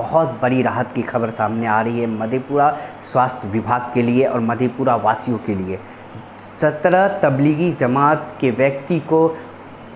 बहुत बड़ी राहत की खबर सामने आ रही है मधेपुरा स्वास्थ्य विभाग के लिए और मधेपुरा वासियों के लिए। 17 तबलीगी जमात के व्यक्ति को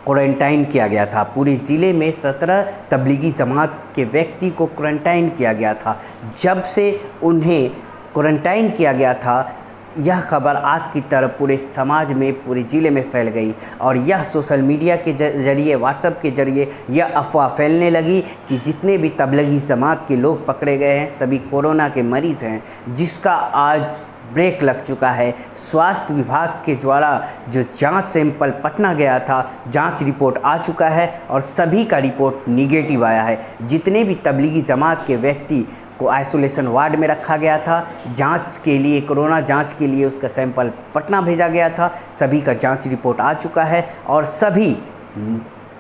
क्वारंटाइन किया गया था। पूरे ज़िले में 17 तबलीगी जमात के व्यक्ति को क्वारंटाइन किया गया था। जब से उन्हें क्वारंटाइन किया गया था, यह खबर आग की तरह पूरे समाज में, पूरे ज़िले में फैल गई और यह सोशल मीडिया के ज़रिए, व्हाट्सएप के ज़रिए यह अफवाह फैलने लगी कि जितने भी तबलीगी जमात के लोग पकड़े गए हैं सभी कोरोना के मरीज़ हैं, जिसका आज ब्रेक लग चुका है। स्वास्थ्य विभाग के द्वारा जो जांच सैंपल पटना गया था, जांच रिपोर्ट आ चुका है और सभी का रिपोर्ट निगेटिव आया है। जितने भी तबलीगी जमात के व्यक्ति को आइसोलेशन वार्ड में रखा गया था, जांच के लिए, कोरोना जांच के लिए उसका सैंपल पटना भेजा गया था, सभी का जांच रिपोर्ट आ चुका है और सभी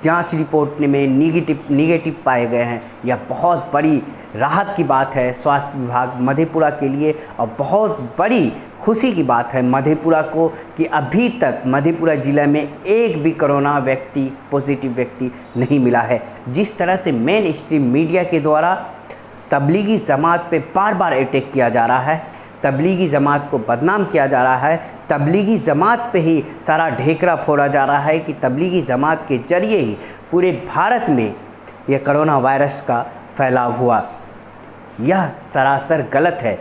जांच रिपोर्ट में निगेटिव पाए गए हैं। यह बहुत बड़ी राहत की बात है स्वास्थ्य विभाग मधेपुरा के लिए और बहुत बड़ी खुशी की बात है मधेपुरा को कि अभी तक मधेपुरा ज़िला में एक भी कोरोना व्यक्ति, पॉजिटिव व्यक्ति नहीं मिला है। जिस तरह से मेन स्ट्रीम मीडिया के द्वारा तबलीगी जमात पे बार बार अटैक किया जा रहा है, तबलीगी जमात को बदनाम किया जा रहा है, तबलीगी जमात पे ही सारा ढेकरा फोड़ा जा रहा है कि तबलीगी जमात के जरिए ही पूरे भारत में यह कोरोना वायरस का फैलाव हुआ, यह सरासर गलत है।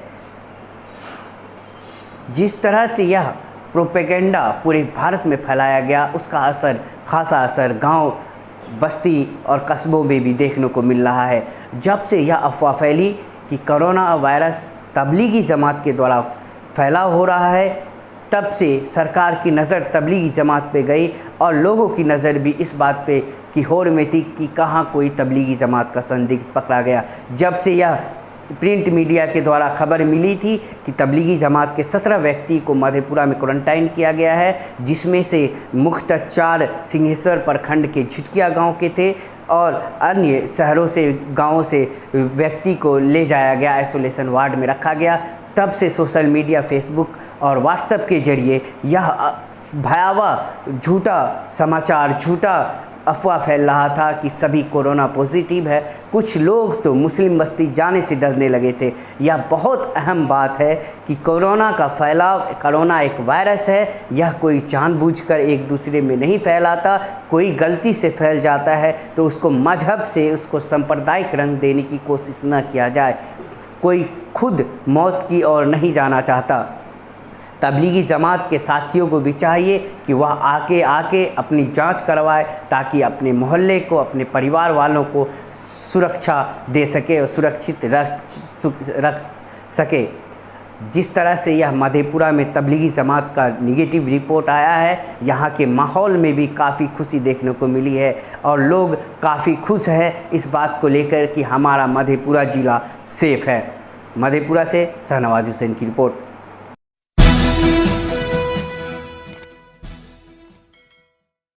जिस तरह से यह प्रोपेगेंडा पूरे भारत में फैलाया गया, उसका असर, खासा असर गांव, बस्ती और कस्बों में भी देखने को मिल रहा है। जब से यह अफवाह फैली कि कोरोना वायरस तबलीगी जमात के द्वारा फैलाव हो रहा है, तब से सरकार की नज़र तबलीगी जमात पे गई और लोगों की नज़र भी इस बात पे कि होड़ में थी कि कहाँ कोई तबलीगी जमात का संदिग्ध पकड़ा गया। जब से यह प्रिंट मीडिया के द्वारा खबर मिली थी कि तबलीगी जमात के 17 व्यक्ति को मधेपुरा में क्वारंटाइन किया गया है, जिसमें से मुख्यतः 4 सिंहेश्वर प्रखंड के झिटकिया गांव के थे और अन्य शहरों से, गांवों से व्यक्ति को ले जाया गया, आइसोलेशन वार्ड में रखा गया। तब से सोशल मीडिया, फेसबुक और व्हाट्सएप के जरिए यह भयावह झूठा समाचार, झूठा अफवाह फैल रहा था कि सभी कोरोना पॉजिटिव है। कुछ लोग तो मुस्लिम बस्ती जाने से डरने लगे थे। यह बहुत अहम बात है कि कोरोना का फैलाव, कोरोना एक वायरस है, यह कोई जानबूझकर एक दूसरे में नहीं फैलाता। कोई गलती से फैल जाता है तो उसको मजहब से, उसको सांप्रदायिक रंग देने की कोशिश न किया जाए। कोई खुद मौत की ओर नहीं जाना चाहता। तबलीगी जमात के साथियों को भी चाहिए कि वह आके अपनी जांच करवाए ताकि अपने मोहल्ले को, अपने परिवार वालों को सुरक्षा दे सके और सुरक्षित रख सके। जिस तरह से यह मधेपुरा में तबलीगी जमात का निगेटिव रिपोर्ट आया है, यहाँ के माहौल में भी काफ़ी खुशी देखने को मिली है और लोग काफ़ी खुश हैं इस बात को लेकर कि हमारा मधेपुरा ज़िला सेफ़ है। मधेपुरा से शाहनवाज हुसैन की रिपोर्ट।